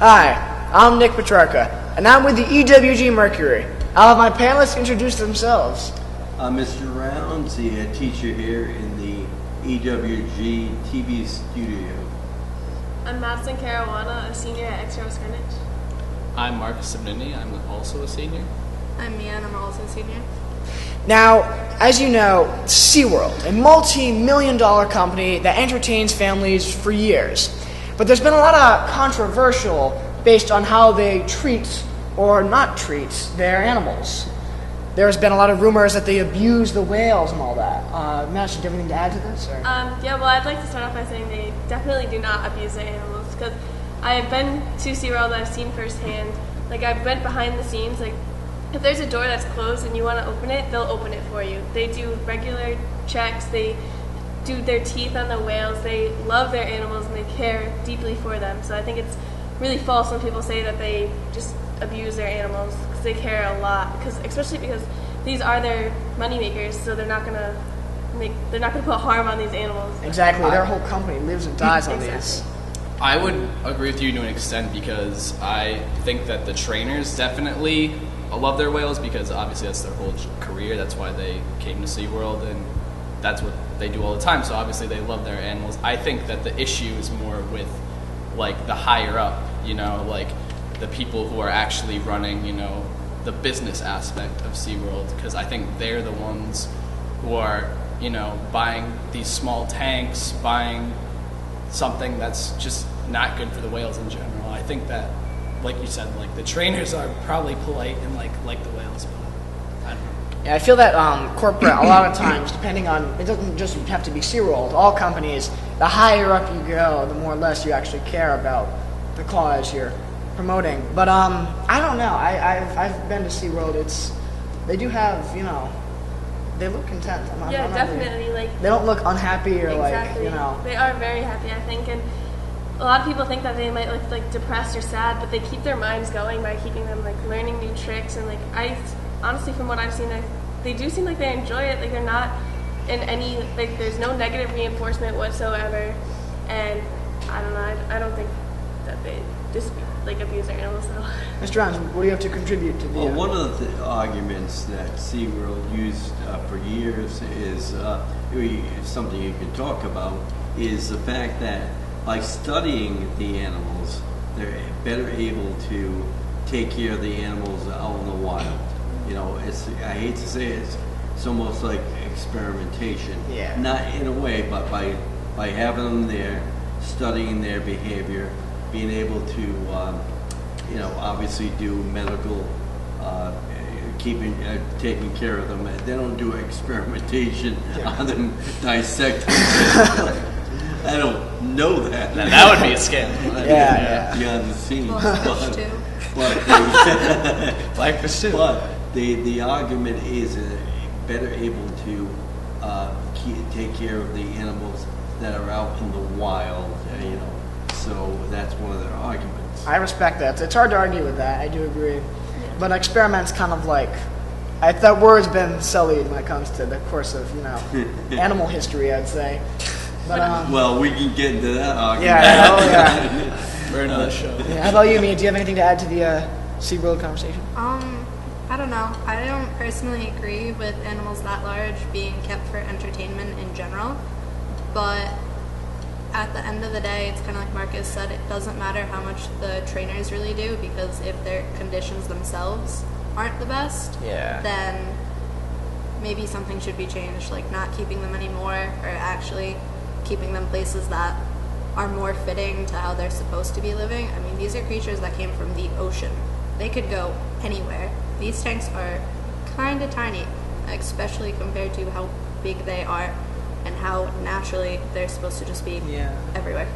Hi, I'm Nick Petrarca, and I'm with the EWG Mercury. I'll have my panelists introduce themselves. I'm Mr. Rounds, the teacher here in the EWG TV studio. I'm Madison Caruana, a senior at X-Rose Greenwich. I'm Marcus Simnini. I'm also a senior. I'm Mia, and I'm also a senior. Now, as you know, Seaworld, a multi-million-dollar company that entertains families for years. But there's been a lot of controversial based on how they treat or not treat their animals. There's been a lot of rumors that they abuse the whales and all that. Matt, do you have anything to add to this? Or? Yeah, well, I'd like to start off by saying they definitely do not abuse their animals, because I've been to SeaWorld, I've seen firsthand. Like, I've went behind the scenes. Like, if there's a door that's closed and you want to open it, they'll open it for you. They do regular checks. They do their teeth on the whales. They love their animals and they care deeply for them. So I think it's really false when people say that they just abuse their animals, because they care a lot. Especially because these are their money makers, so they're not gonna put harm on these animals. Exactly, their whole company lives and dies on these. I would agree with you to an extent, because I think that the trainers definitely love their whales, because obviously that's their whole career. That's why they came to SeaWorld, and that's what they do all the time. So obviously they love their animals. I think that the issue is more with like the higher up, like the people who are actually running, the business aspect of SeaWorld, because I think they're the ones who are, buying these small tanks, buying something that's just not good for the whales in general. I think that, like you said, like the trainers are probably polite and like the whales, but I don't know. Yeah, I feel that corporate, a lot of times, depending on, it doesn't just have to be SeaWorld, all companies, the higher up you go, the more or less you actually care about the cause you're promoting. But I don't know, I've been to SeaWorld, they do have, they look content. Yeah, definitely. They don't look unhappy or exactly. They are very happy, I think, and a lot of people think that they might look like depressed or sad, but they keep their minds going by keeping them like learning new tricks, and honestly, from what I've seen, they do seem like they enjoy it. Like, they're not in any, like, there's no negative reinforcement whatsoever, and I don't know, I don't think that they just abuse their animals at all. Mr. Johns, what do you have to contribute to the... Well, one of the arguments that SeaWorld used for years is something you can talk about, is the fact that by studying the animals, they're better able to take care of the animals out in the wild. I hate to say it, it's almost like experimentation. Yeah. Not in a way, but by having them there, studying their behavior, being able to, obviously do medical, taking care of them. They don't do experimentation on them, dissecting them. I don't know that. That would be a scam. Yeah. Beyond the scenes. Blackfish too. Blackfish too. But the argument is better able to take care of the animals that are out in the wild, So that's one of their arguments. I respect that. It's hard to argue with that. I do agree. Yeah. But experiment's kind of like, that word's been sullied when it comes to the course of, animal history, I'd say. But, well, we can get into that argument. Yeah. For another show. Yeah, how about you, Mia? Do you have anything to add to the SeaWorld conversation? I don't know. I don't personally agree with animals that large being kept for entertainment in general, but at the end of the day, it's kind of like Marcus said, it doesn't matter how much the trainers really do, because if their conditions themselves aren't the best, then maybe something should be changed, like not keeping them anymore, or actually keeping them places that are more fitting to how they're supposed to be living. I mean, these are creatures that came from the ocean. They could go anywhere. These tanks are kind of tiny, especially compared to how big they are and how naturally they're supposed to just be everywhere.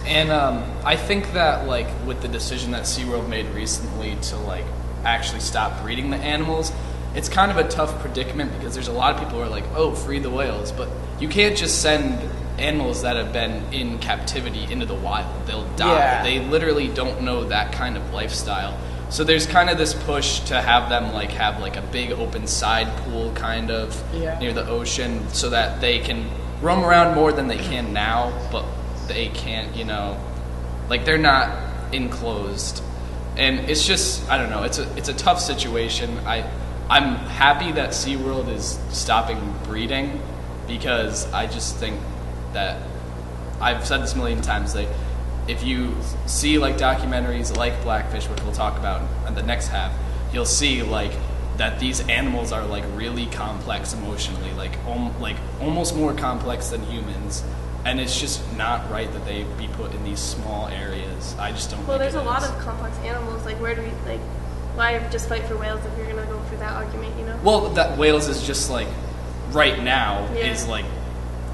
And I think that, like, with the decision that SeaWorld made recently to, like, actually stop breeding the animals, it's kind of a tough predicament, because there's a lot of people who are like, oh, free the whales, but you can't just send animals that have been in captivity into the wild. They'll die. Yeah. They literally don't know that kind of lifestyle. So there's kind of this push to have them have a big open side pool kind of near the ocean, so that they can roam around more than they can now, but they can't, they're not enclosed. And it's just, I don't know, it's a tough situation. I'm happy that SeaWorld is stopping breeding, because I just think that, I've said this a million times, if you see documentaries like Blackfish, which we'll talk about in the next half, you'll see that these animals are really complex emotionally, almost more complex than humans, and it's just not right that they be put in these small areas. I just don't. Well, there's a lot of complex animals. Where do we why just fight for whales if you're gonna go for that argument? Well, that whales is just right now is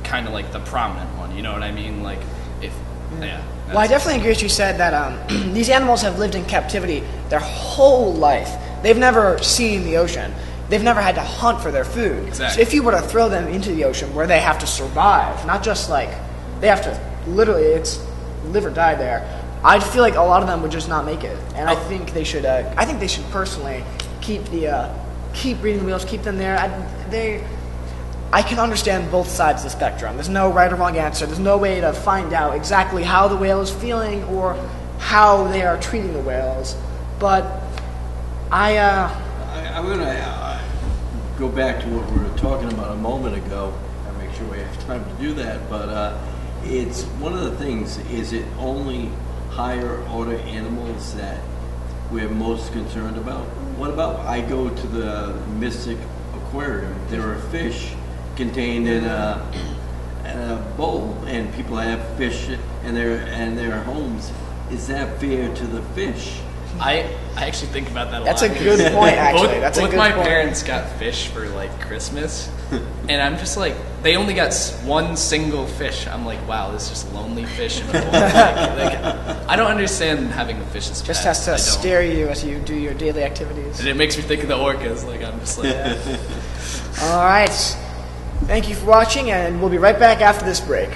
kind of the prominent one. You know what I mean? Well, I definitely agree with what you said that these animals have lived in captivity their whole life. They've never seen the ocean. They've never had to hunt for their food. Exactly. So if you were to throw them into the ocean, where they have to survive, not just they have to literally, it's live or die there, I'd feel like a lot of them would just not make it. And I think they should. I think they should personally keep breeding the whales, keep them there. I can understand both sides of the spectrum. There's no right or wrong answer. There's no way to find out exactly how the whale is feeling or how they are treating the whales. But I'm going to go back to what we were talking about a moment ago. I make sure we have time to do that. But it's one of the things, is it only higher order animals that we're most concerned about? What about, I go to the Mystic Aquarium, there are fish contained in a bowl, and people have fish in their homes. Is that fair to the fish? I actually think about that a that's lot. a good point, actually. Both my parents got fish for Christmas, and I'm just they only got one single fish. I'm wow, this is just lonely fish in a bowl. I don't understand having the fish as just pets. has to stare at you as you do your daily activities. And it makes me think of the orcas. I'm just All right. Thank you for watching, and we'll be right back after this break.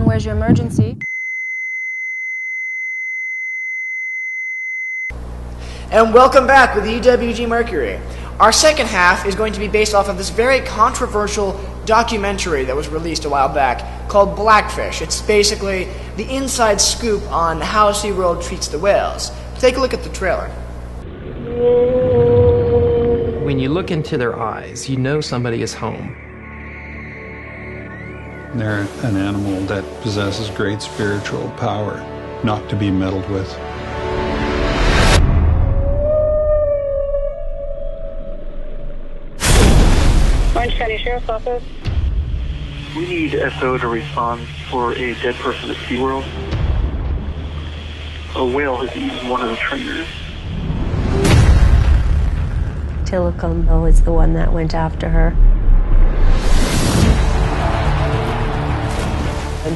Where's your emergency? And welcome back with EWG Mercury. Our second half is going to be based off of this very controversial documentary that was released a while back called Blackfish. It's basically the inside scoop on how SeaWorld treats the whales. Take a look at the trailer. When you look into their eyes, you know somebody is home. They're an animal that possesses great spiritual power, not to be meddled with. Orange County Sheriff's Office. We need SO to respond for a dead person at SeaWorld. A whale has eaten one of the trainers. Tillicum is the one that went after her.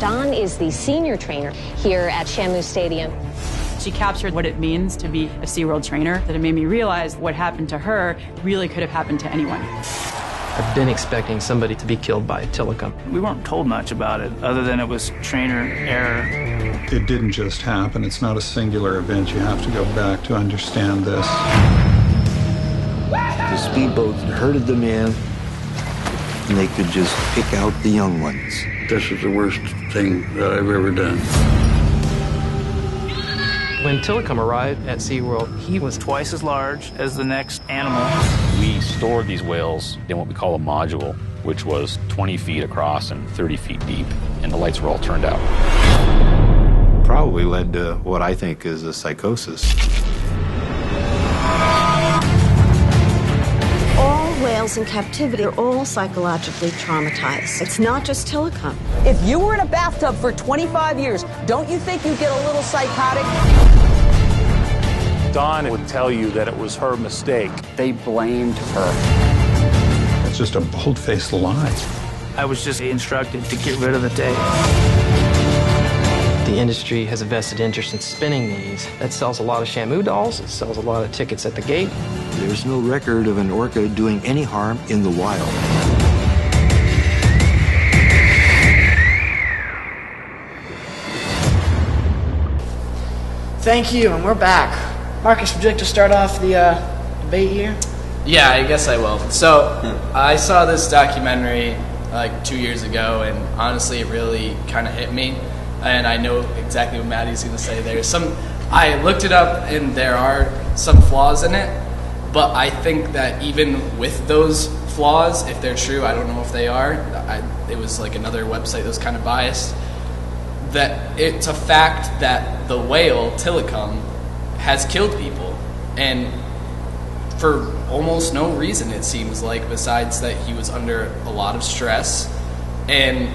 Dawn is the senior trainer here at Shamu Stadium. She captured what it means to be a SeaWorld trainer, that it made me realize what happened to her really could have happened to anyone. I've been expecting somebody to be killed by Tillicum. We weren't told much about it, other than it was trainer error. It didn't just happen. It's not a singular event. You have to go back to understand this. The speedboat herded them in, and they could just pick out the young ones. This is the worst thing that I've ever done. When Tillicum arrived at SeaWorld, he was twice as large as the next animal. We stored these whales in what we call a module, which was 20 feet across and 30 feet deep, and the lights were all turned out. Probably led to what I think is a psychosis. Whales in captivity are all psychologically traumatized. It's not just Tillicum. If you were in a bathtub for 25 years, don't you think you'd get a little psychotic? Dawn would tell you that it was her mistake. They blamed her. It's just a bold-faced lie. I was just instructed to get rid of the tape. The industry has a vested interest in spinning these. That sells a lot of Shamu dolls. It sells a lot of tickets at the gate. There's no record of an orca doing any harm in the wild. Thank you, and we're back. Marcus, would you like to start off the debate here? Yeah, I guess I will. So, I saw this documentary like 2 years ago, and honestly, it really kind of hit me. And I know exactly what Maddie's going to say. I looked it up, and there are some flaws in it. But I think that even with those flaws, if they're true, I don't know if they are. It was like another website that was kind of biased. That it's a fact that the whale, Tilikum, has killed people. And for almost no reason, it seems like, besides that he was under a lot of stress. And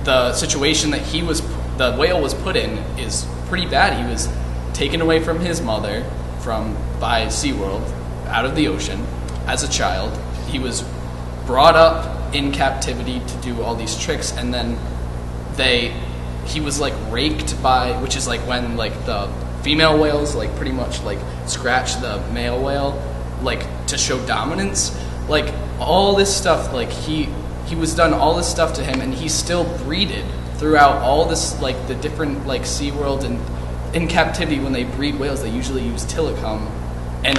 the situation that the whale was put in is pretty bad. He was taken away from his mother by Seaworld out of the ocean as a child. He was brought up in captivity to do all these tricks, and then he was like raked by, which is like when like the female whales like pretty much like scratch the male whale like to show dominance. Like all this stuff, like he was done all this stuff to him, and he still breeded throughout all this, like the different like SeaWorld, and in captivity when they breed whales they usually use Tilikum, and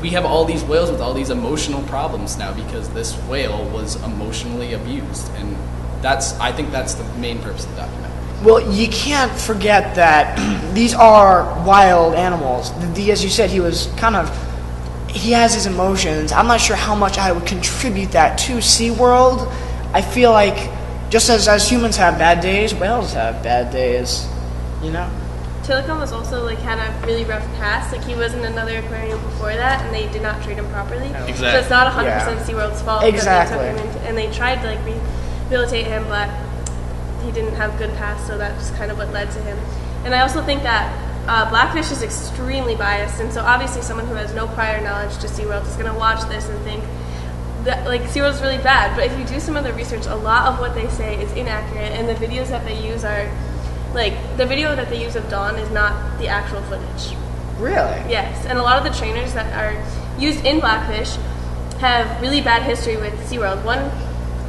we have all these whales with all these emotional problems now because this whale was emotionally abused, and I think that's the main purpose of the documentary. Well, you can't forget that these are wild animals. As you said, he has his emotions. I'm not sure how much I would contribute that to SeaWorld. I feel like just as humans have bad days, whales have bad days, you know? Tilikum was also had a really rough past. He was in another aquarium before that, and they did not treat him properly. Exactly. So it's not 100% SeaWorld's fault. Exactly. That they took him and they tried to rehabilitate him, but he didn't have good past, so that's kind of what led to him. And I also think that Blackfish is extremely biased, and so obviously someone who has no prior knowledge to SeaWorld is going to watch this and think that SeaWorld's really bad. But if you do some of the research, a lot of what they say is inaccurate, and the videos that they use are the video that they use of Dawn is not the actual footage. Really? Yes, and a lot of the trainers that are used in Blackfish have really bad history with SeaWorld. One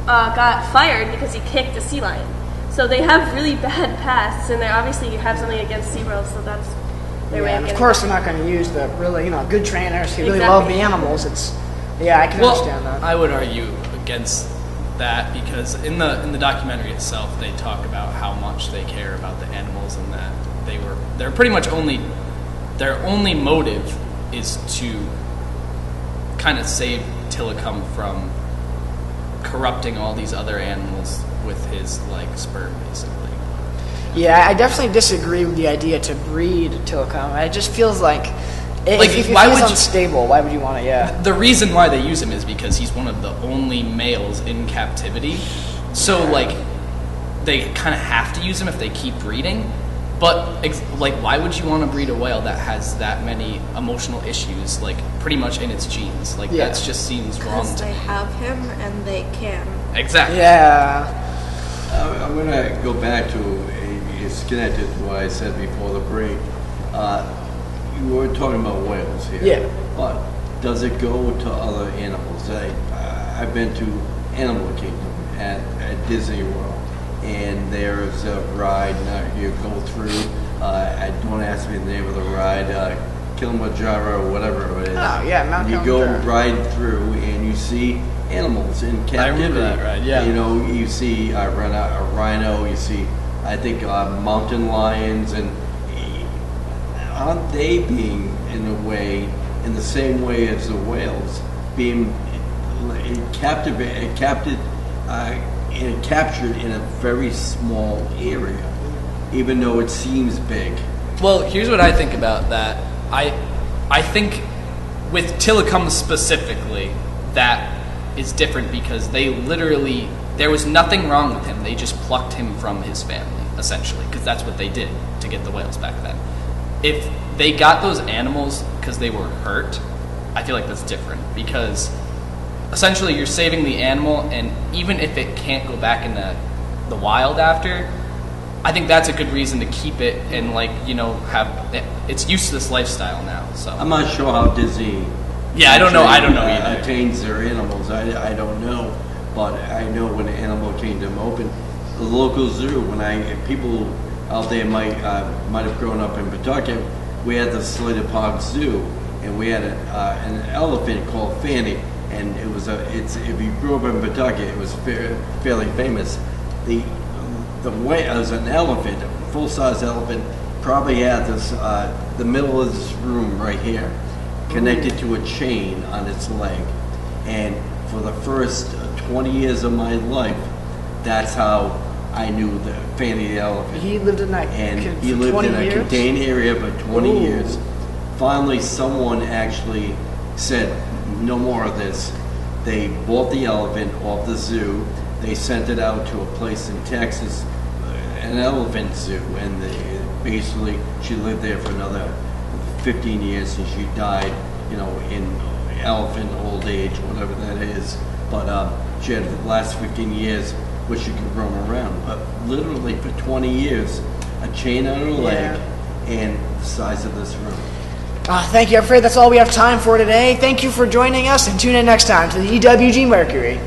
got fired because he kicked a sea lion. So they have really bad pasts, and they obviously have something against SeaWorld, so that's their way of getting of course they're not going to use the really, good trainers who really love the animals. I can understand that. I would argue against that because in the documentary itself, they talk about how much they care about the animals, and that they're pretty much their only motive is to kind of save Tilikum from corrupting all these other animals with his sperm, basically. Yeah, I definitely disagree with the idea to breed Tilikum. It just feels if he's unstable, why would you want to? Yeah. The reason why they use him is because he's one of the only males in captivity. So they kind of have to use him if they keep breeding. But why would you want to breed a whale that has that many emotional issues, pretty much in its genes? That just seems wrong to me. Because they have him and they can. Exactly. Yeah. I'm going to go back to it's connected to what I said before the break. You were talking about whales here. Yeah. But does it go to other animals? I've been to Animal Kingdom at Disney World, and there's a ride you go through. Don't ask me the name of the ride. Kilimanjaro or whatever it is. Oh yeah, Mount You Kilimanjaro. go right through, and you see animals in captivity. I remember that ride. Yeah. You see a rhino. You see, I think, mountain lions, and aren't they being, in the same way as the whales, being captured in a very small area, even though it seems big? Well, here's what I think about that. I think with Tilikum specifically, that is different because there was nothing wrong with him. They just plucked him from his family, essentially, because that's what they did to get the whales back then. if they got those animals because they were hurt, I feel like that's different, because essentially you're saving the animal, and even if it can't go back in the wild after, I think that's a good reason to keep it and, like, you know, have it's used to this lifestyle now. So I'm not sure how Disney. Yeah, I don't know either. Attains their animals. I don't know, but I know when Animal Kingdom opened, the local zoo. People out there might have grown up in Pawtucket, we had the Slater Park Zoo, and we had an elephant called Fanny, and if you grew up in Pawtucket, it was fairly famous. It was an elephant, a full-size elephant, probably had this the middle of this room right here, connected to a chain on its leg, and for the first 20 years of my life, that's how I knew the Fanny the elephant. He lived in that and he lived in a contained area for 20 years. Finally, someone actually said, no more of this. They bought the elephant off the zoo. They sent it out to a place in Texas, an elephant zoo, and basically she lived there for another 15 years and she died, you know, in elephant old age, whatever that is. But she had the last 15 years where she could roam around. But literally for 20 years, a chain on her leg and the size of this room. Thank you. I'm afraid that's all we have time for today. Thank you for joining us, and tune in next time to the EWG Mercury.